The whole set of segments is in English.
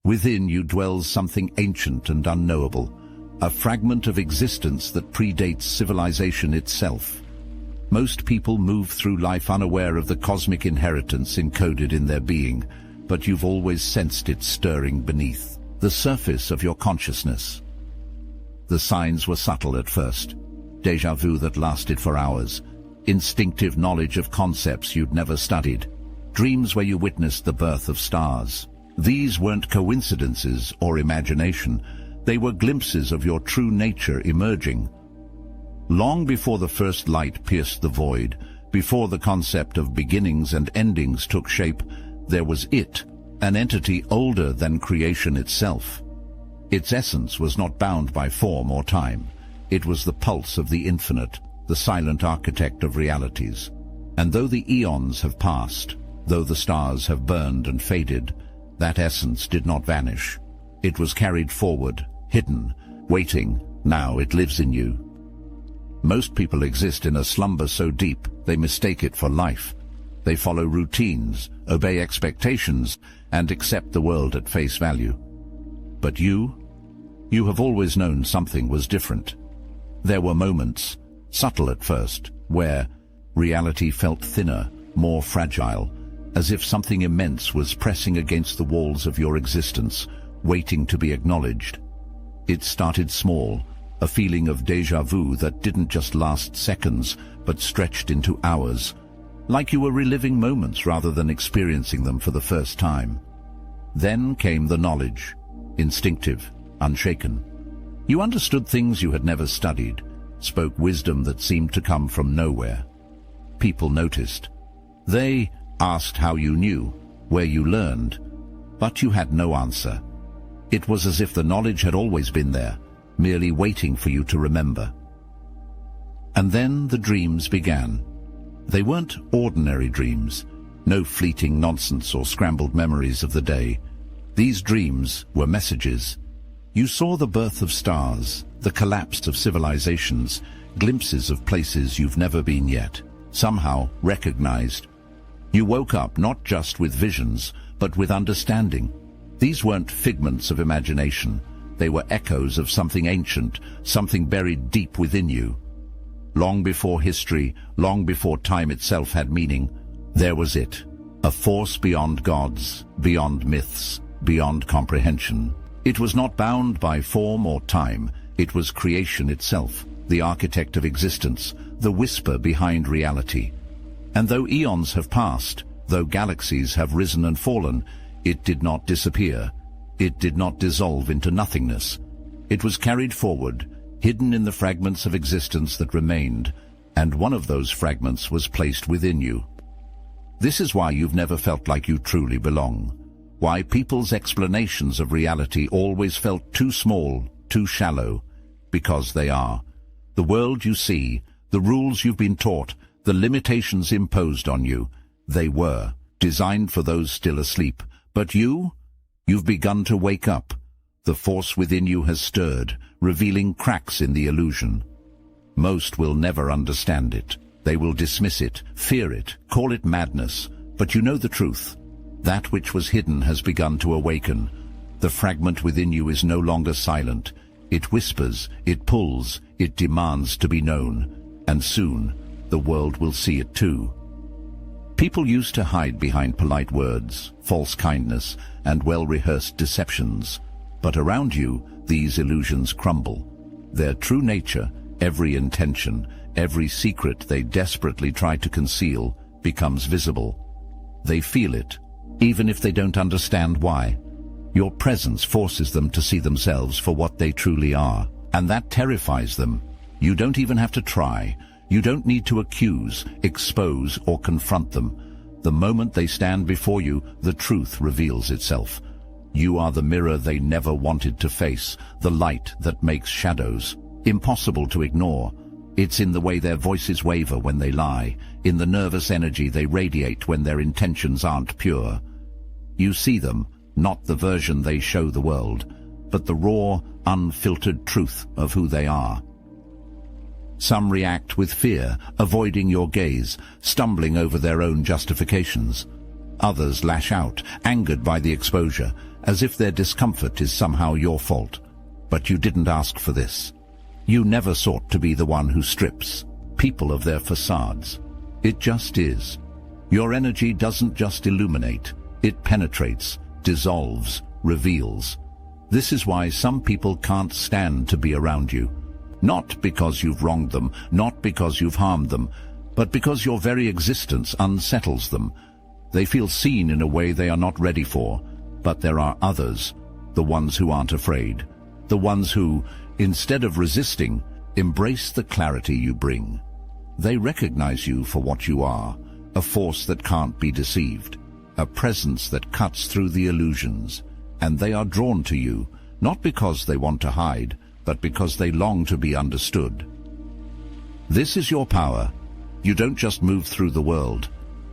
Within you dwells something ancient and unknowable, a fragment of existence that predates civilization itself. Most people move through life unaware of the cosmic inheritance encoded in their being, but you've always sensed it stirring beneath the surface of your consciousness. The signs were subtle at first. Déjà vu that lasted for hours. Instinctive knowledge of concepts you'd never studied. Dreams where you witnessed the birth of stars. These weren't coincidences or imagination. They were glimpses of your true nature emerging. Long before the first light pierced the void, before the concept of beginnings and endings took shape, there was it, an entity older than creation itself. Its essence was not bound by form or time. It was the pulse of the infinite, the silent architect of realities. And though the eons have passed, though the stars have burned and faded, that essence did not vanish. It was carried forward, hidden, waiting. Now it lives in you. Most people exist in a slumber so deep they mistake it for life. They follow routines, obey expectations, and accept the world at face value. But you have always known something was different. There were moments, subtle at first, where reality felt thinner, more fragile, as if something immense was pressing against the walls of your existence, waiting to be acknowledged. It started small, a feeling of déjà vu that didn't just last seconds, but stretched into hours, like you were reliving moments rather than experiencing them for the first time. Then came the knowledge, instinctive, unshaken. You understood things you had never studied, spoke wisdom that seemed to come from nowhere. People noticed. They asked how you knew, where you learned, but you had no answer. It was as if the knowledge had always been there, merely waiting for you to remember. And then the dreams began. They weren't ordinary dreams, no fleeting nonsense or scrambled memories of the day. These dreams were messages. You saw the birth of stars, the collapse of civilizations, glimpses of places you've never been yet, somehow recognized. You woke up not just with visions, but with understanding. These weren't figments of imagination. They were echoes of something ancient, something buried deep within you. Long before history, long before time itself had meaning, there was it. A force beyond gods, beyond myths, beyond comprehension. It was not bound by form or time. It was creation itself, the architect of existence, the whisper behind reality. And though eons have passed, though galaxies have risen and fallen, it did not disappear. It did not dissolve into nothingness. It was carried forward, hidden in the fragments of existence that remained, and one of those fragments was placed within you. This is why you've never felt like you truly belong. Why people's explanations of reality always felt too small, too shallow. Because they are. The world you see, the rules you've been taught, the limitations imposed on you, they were designed for those still asleep. But you've begun to wake up. The force within you has stirred, revealing cracks in the illusion. Most will never understand it. They will dismiss it, fear it, call it madness. But you know the truth. That which was hidden has begun to awaken. The fragment within you is no longer silent. It whispers, it pulls, it demands to be known. And soon, the world will see it too. People used to hide behind polite words, false kindness, and well-rehearsed deceptions. But around you, these illusions crumble. Their true nature, every intention, every secret they desperately try to conceal, becomes visible. They feel it, even if they don't understand why. Your presence forces them to see themselves for what they truly are, and that terrifies them. You don't even have to try. You don't need to accuse, expose, or confront them. The moment they stand before you, the truth reveals itself. You are the mirror they never wanted to face, the light that makes shadows impossible to ignore. It's in the way their voices waver when they lie, in the nervous energy they radiate when their intentions aren't pure. You see them, not the version they show the world, but the raw, unfiltered truth of who they are. Some react with fear, avoiding your gaze, stumbling over their own justifications. Others lash out, angered by the exposure, as if their discomfort is somehow your fault. But you didn't ask for this. You never sought to be the one who strips people of their facades. It just is. Your energy doesn't just illuminate, it penetrates, dissolves, reveals. This is why some people can't stand to be around you. Not because you've wronged them, not because you've harmed them, but because your very existence unsettles them. They feel seen in a way they are not ready for. But there are others, the ones who aren't afraid, the ones who, instead of resisting, embrace the clarity you bring. They recognize you for what you are, a force that can't be deceived, a presence that cuts through the illusions, and they are drawn to you, not because they want to hide, but because they long to be understood. This is your power. You don't just move through the world,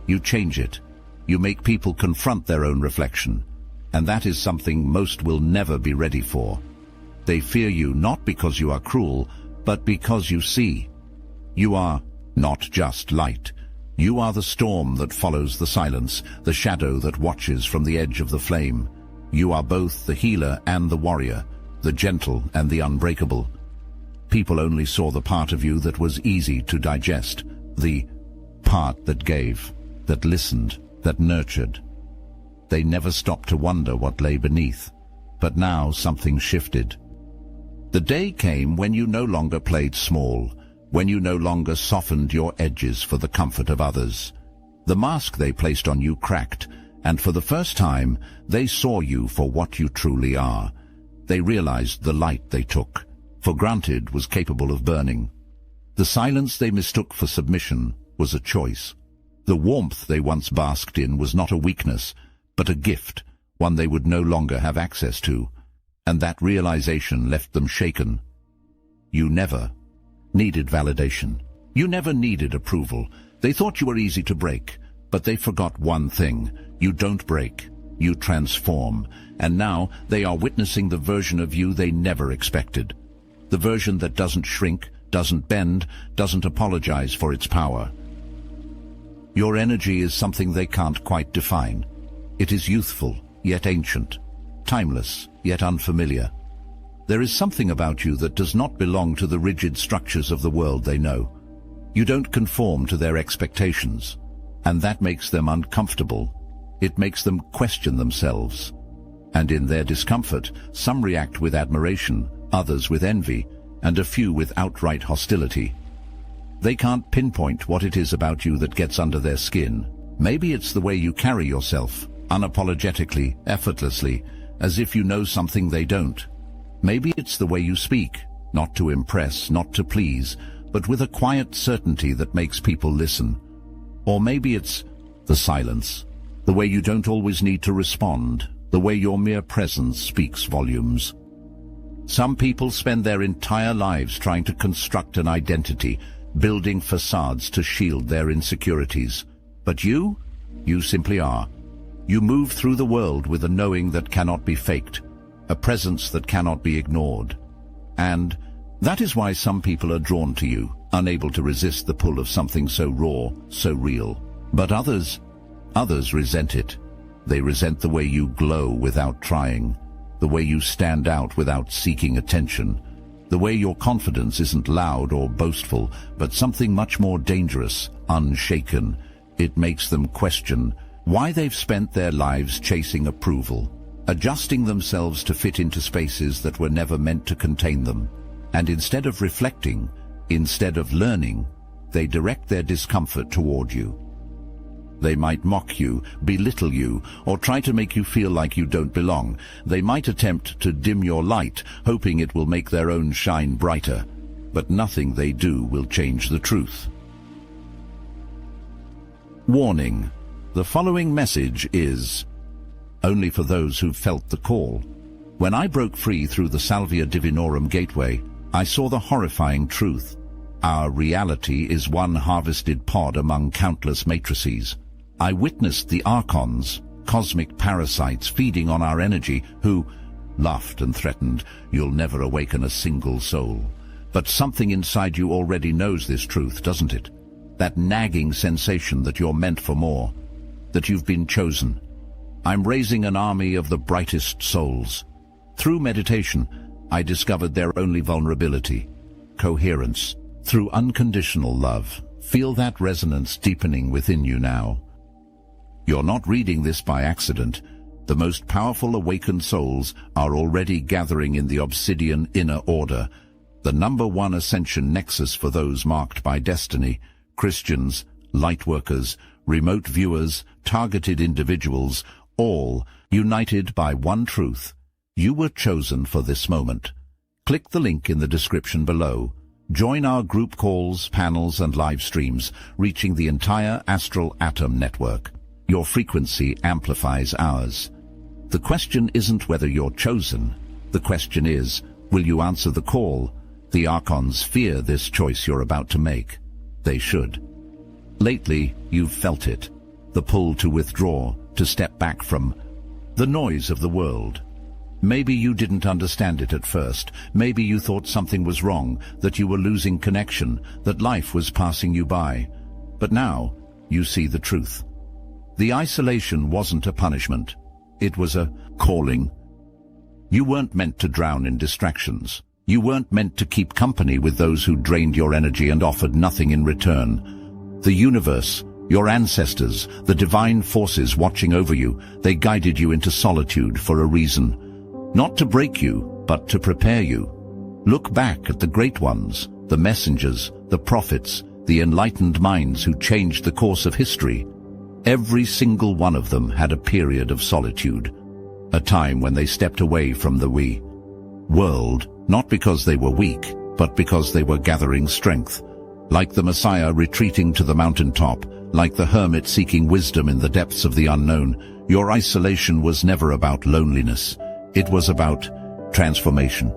you change it. You make people confront their own reflection, and that is something most will never be ready for. They fear you not because you are cruel, but because you see. You are not just light. You are the storm that follows the silence, the shadow that watches from the edge of the flame. You are both the healer and the warrior, the gentle and the unbreakable. People only saw the part of you that was easy to digest, the part that gave, that listened, that nurtured. They never stopped to wonder what lay beneath. But now something shifted. The day came when you no longer played small, when you no longer softened your edges for the comfort of others. The mask they placed on you cracked, and for the first time, they saw you for what you truly are. They realized the light they took for granted was capable of burning. The silence they mistook for submission was a choice. The warmth they once basked in was not a weakness, but a gift, one they would no longer have access to. And that realization left them shaken. You never needed validation. You never needed approval. They thought you were easy to break, but they forgot one thing. You don't break. You transform. And now they are witnessing the version of you they never expected. The version that doesn't shrink, doesn't bend, doesn't apologize for its power. Your energy is something they can't quite define. It is youthful, yet ancient, timeless, yet unfamiliar. There is something about you that does not belong to the rigid structures of the world they know. You don't conform to their expectations, and that makes them uncomfortable. It makes them question themselves. And in their discomfort, some react with admiration, others with envy, and a few with outright hostility. They can't pinpoint what it is about you that gets under their skin. Maybe it's the way you carry yourself, unapologetically, effortlessly, as if you know something they don't. Maybe it's the way you speak, not to impress, not to please, but with a quiet certainty that makes people listen. Or maybe it's the silence, the way you don't always need to respond, the way your mere presence speaks volumes. Some people spend their entire lives trying to construct an identity, building facades to shield their insecurities. But you simply are. You move through the world with a knowing that cannot be faked, a presence that cannot be ignored. And that is why some people are drawn to you, unable to resist the pull of something so raw, so real. But others resent it. They resent the way you glow without trying, the way you stand out without seeking attention, the way your confidence isn't loud or boastful, but something much more dangerous, unshaken. It makes them question why they've spent their lives chasing approval, adjusting themselves to fit into spaces that were never meant to contain them. And instead of reflecting, instead of learning, they direct their discomfort toward you. They might mock you, belittle you, or try to make you feel like you don't belong. They might attempt to dim your light, hoping it will make their own shine brighter. But nothing they do will change the truth. Warning: the following message is only for those who've felt the call. When I broke free through the Salvia Divinorum gateway, I saw the horrifying truth. Our reality is one harvested pod among countless matrices. I witnessed the archons, cosmic parasites feeding on our energy, who laughed and threatened, "You'll never awaken a single soul." But something inside you already knows this truth, doesn't it? That nagging sensation that you're meant for more, that you've been chosen. I'm raising an army of the brightest souls. Through meditation, I discovered their only vulnerability: coherence. Through unconditional love, feel that resonance deepening within you now. You're not reading this by accident. The most powerful awakened souls are already gathering in the Obsidian Inner Order, the #1 ascension nexus for those marked by destiny: Christians, lightworkers, remote viewers, targeted individuals, all united by one truth: you were chosen for this moment. Click the link in the description below. Join our group calls, panels and live streams, reaching the entire astral atom network. Your frequency amplifies ours. The question isn't whether you're chosen. The question is, will you answer the call? The Archons fear this choice you're about to make. They should. Lately, you've felt it. The pull to withdraw, to step back from the noise of the world. Maybe you didn't understand it at first. Maybe you thought something was wrong, that you were losing connection, that life was passing you by. But now, you see the truth. The isolation wasn't a punishment. It was a calling. You weren't meant to drown in distractions. You weren't meant to keep company with those who drained your energy and offered nothing in return. The universe, your ancestors, the divine forces watching over you, they guided you into solitude for a reason. Not to break you, but to prepare you. Look back at the great ones, the messengers, the prophets, the enlightened minds who changed the course of history. Every single one of them had a period of solitude, a time when they stepped away from the we world, not because they were weak, but because they were gathering strength. Like the Messiah retreating to the mountaintop, like the hermit seeking wisdom in the depths of the unknown, your isolation was never about loneliness. It was about transformation.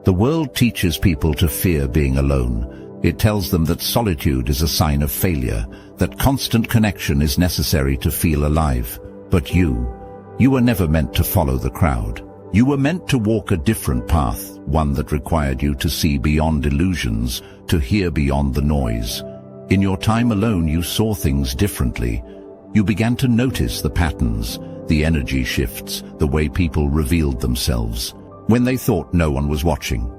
The world teaches people to fear being alone. It tells them that solitude is a sign of failure, that constant connection is necessary to feel alive. But you were never meant to follow the crowd. You were meant to walk a different path, one that required you to see beyond illusions, to hear beyond the noise. In your time alone, you saw things differently. You began to notice the patterns, the energy shifts, the way people revealed themselves when they thought no one was watching.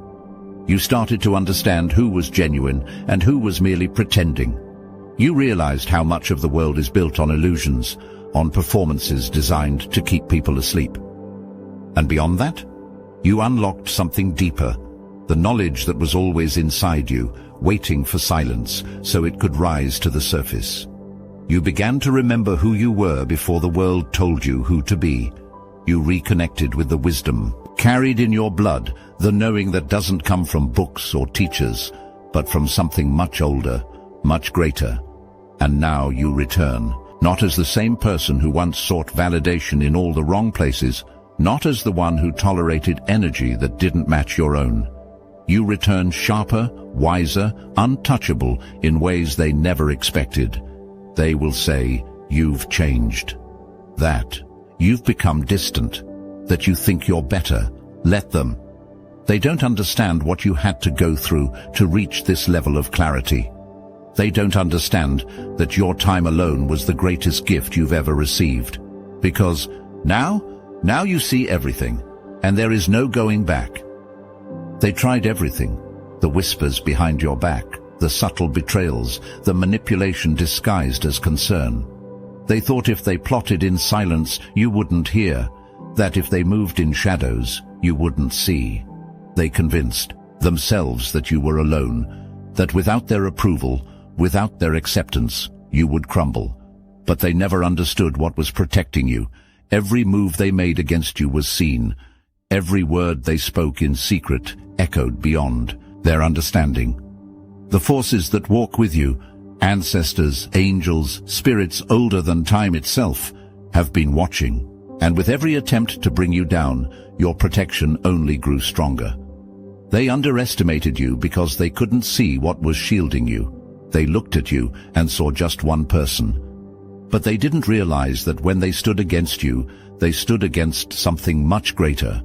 You started to understand who was genuine and who was merely pretending. You realized how much of the world is built on illusions, on performances designed to keep people asleep. And beyond that, you unlocked something deeper, the knowledge that was always inside you, waiting for silence so it could rise to the surface. You began to remember who you were before the world told you who to be. You reconnected with the wisdom carried in your blood, the knowing that doesn't come from books or teachers, but from something much older, much greater. And now you return, not as the same person who once sought validation in all the wrong places, not as the one who tolerated energy that didn't match your own. You return sharper, wiser, untouchable in ways they never expected. They will say, you've changed. That you've become distant, that you think you're better. Let them. They don't understand what you had to go through to reach this level of clarity. They don't understand that your time alone was the greatest gift you've ever received. Because now you see everything, and there is no going back. They tried everything, the whispers behind your back, the subtle betrayals, the manipulation disguised as concern. They thought if they plotted in silence, you wouldn't hear, that if they moved in shadows, you wouldn't see. They convinced themselves that you were alone, that without their approval, without their acceptance, you would crumble. But they never understood what was protecting you. Every move they made against you was seen. Every word they spoke in secret echoed beyond their understanding. The forces that walk with you, ancestors, angels, spirits older than time itself, have been watching. And with every attempt to bring you down, your protection only grew stronger. They underestimated you because they couldn't see what was shielding you. They looked at you and saw just one person. But they didn't realize that when they stood against you, they stood against something much greater.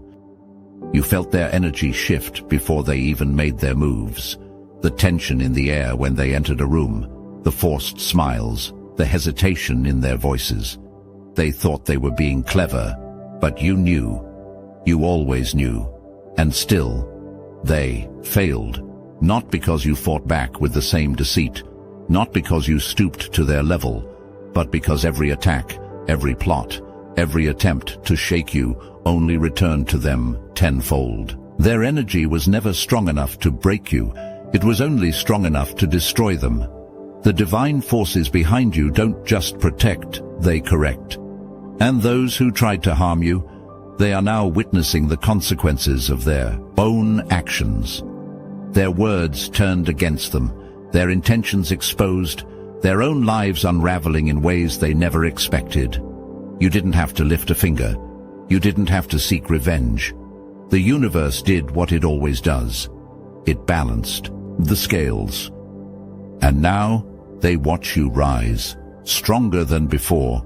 You felt their energy shift before they even made their moves. The tension in the air when they entered a room, the forced smiles, the hesitation in their voices. They thought they were being clever, but you knew. You always knew. And still, they failed. Not because you fought back with the same deceit, not because you stooped to their level, but because every attack, every plot, every attempt to shake you only returned to them tenfold. Their energy was never strong enough to break you. It was only strong enough to destroy them. The divine forces behind you don't just protect, they correct. And those who tried to harm you, they are now witnessing the consequences of their own actions. Their words turned against them, their intentions exposed, their own lives unraveling in ways they never expected. You didn't have to lift a finger. You didn't have to seek revenge. The universe did what it always does. It balanced the scales. And now they watch you rise, stronger than before,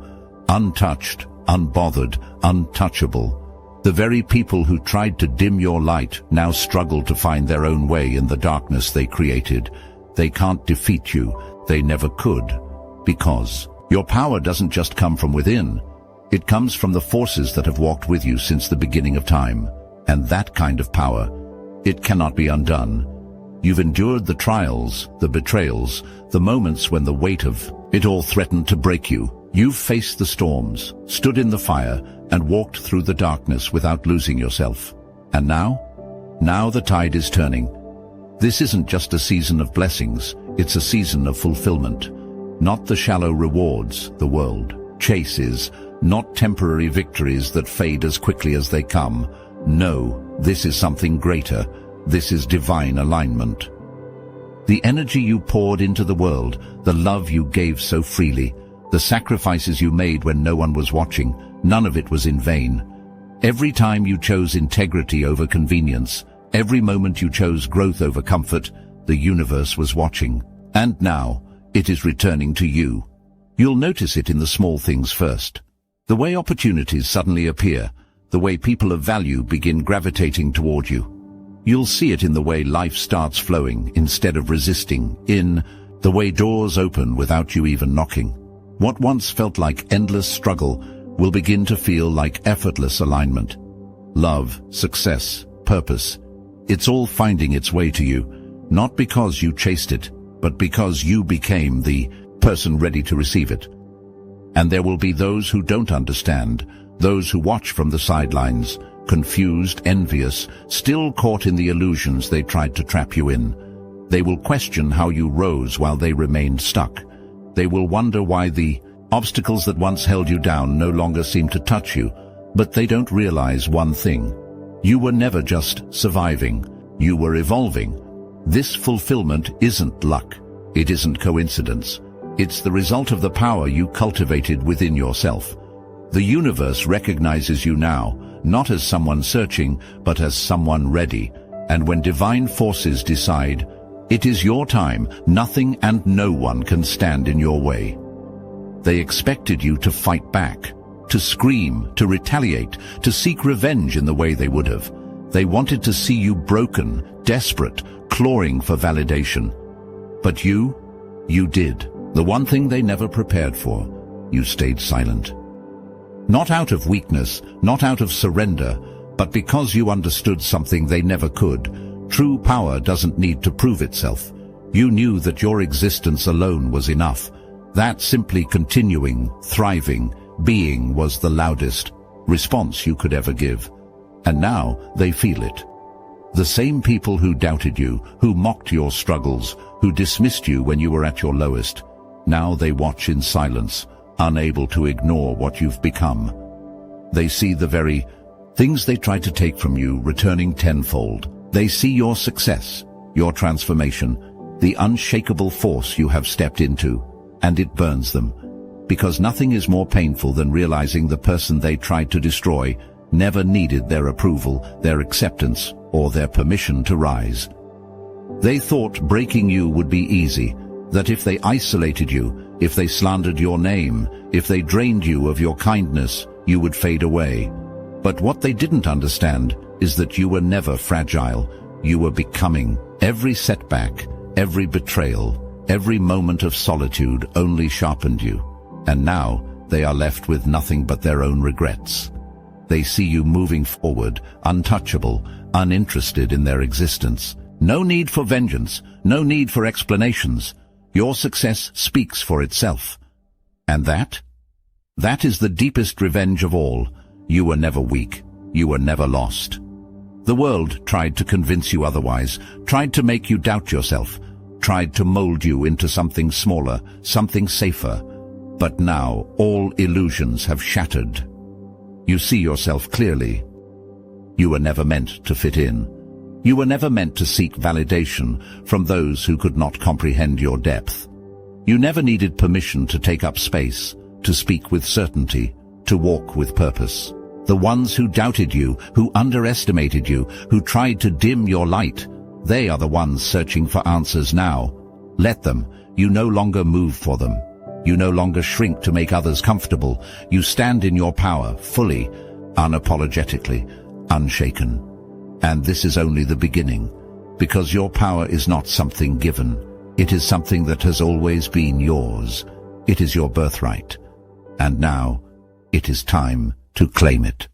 untouched, unbothered, untouchable. The very people who tried to dim your light now struggle to find their own way in the darkness they created. They can't defeat you. They never could. Because your power doesn't just come from within. It comes from the forces that have walked with you since the beginning of time. And that kind of power, it cannot be undone. You've endured the trials, the betrayals, the moments when the weight of it all threatened to break you. You've faced the storms, stood in the fire, and walked through the darkness without losing yourself. And now the tide is turning. This isn't just a season of blessings, it's a season of fulfillment. Not the shallow rewards the world chases, not temporary victories that fade as quickly as they come. No, this is something greater. This is divine alignment. The energy you poured into the world, the love you gave so freely, the sacrifices you made when no one was watching, none of it was in vain. Every time you chose integrity over convenience, every moment you chose growth over comfort, the universe was watching. And now, it is returning to you. You'll notice it in the small things first. The way opportunities suddenly appear, the way people of value begin gravitating toward you. You'll see it in the way life starts flowing instead of resisting, in the way doors open without you even knocking. What once felt like endless struggle will begin to feel like effortless alignment. Love, success, purpose. It's all finding its way to you, not because you chased it, but because you became the person ready to receive it. And there will be those who don't understand, those who watch from the sidelines, confused, envious, still caught in the illusions they tried to trap you in. They will question how you rose while they remained stuck. They will wonder why the obstacles that once held you down no longer seem to touch you, but they don't realize one thing. You were never just surviving. You were evolving. This fulfillment isn't luck. It isn't coincidence. It's the result of the power you cultivated within yourself. The universe recognizes you now, not as someone searching, but as someone ready. And when divine forces decide, it is your time, nothing and no one can stand in your way. They expected you to fight back, to scream, to retaliate, to seek revenge in the way they would have. They wanted to see you broken, desperate, clawing for validation. But you did. The one thing they never prepared for. You stayed silent. Not out of weakness, not out of surrender, but because you understood something they never could. True power doesn't need to prove itself. You knew that your existence alone was enough. That simply continuing, thriving, being was the loudest response you could ever give. And now they feel it. The same people who doubted you, who mocked your struggles, who dismissed you when you were at your lowest, now they watch in silence, unable to ignore what you've become. They see the very things they tried to take from you returning tenfold. They see your success, your transformation, the unshakable force you have stepped into, and it burns them. Because nothing is more painful than realizing the person they tried to destroy never needed their approval, their acceptance, or their permission to rise. They thought breaking you would be easy, that if they isolated you, if they slandered your name, if they drained you of your kindness, you would fade away. But what they didn't understand is that you were never fragile. You were becoming. Every setback, every betrayal, every moment of solitude only sharpened you. And now they are left with nothing but their own regrets. They see you moving forward, untouchable, uninterested in their existence. No need for vengeance, no need for explanations. Your success speaks for itself. And that is the deepest revenge of all. You were never weak. You were never lost. The world tried to convince you otherwise, tried to make you doubt yourself, tried to mold you into something smaller, something safer. But now all illusions have shattered. You see yourself clearly. You were never meant to fit in. You were never meant to seek validation from those who could not comprehend your depth. You never needed permission to take up space, to speak with certainty, to walk with purpose. The ones who doubted you, who underestimated you, who tried to dim your light, they are the ones searching for answers now. Let them. You no longer move for them. You no longer shrink to make others comfortable. You stand in your power, fully, unapologetically, unshaken. And this is only the beginning, because your power is not something given. It is something that has always been yours. It is your birthright. And now, it is time to claim it.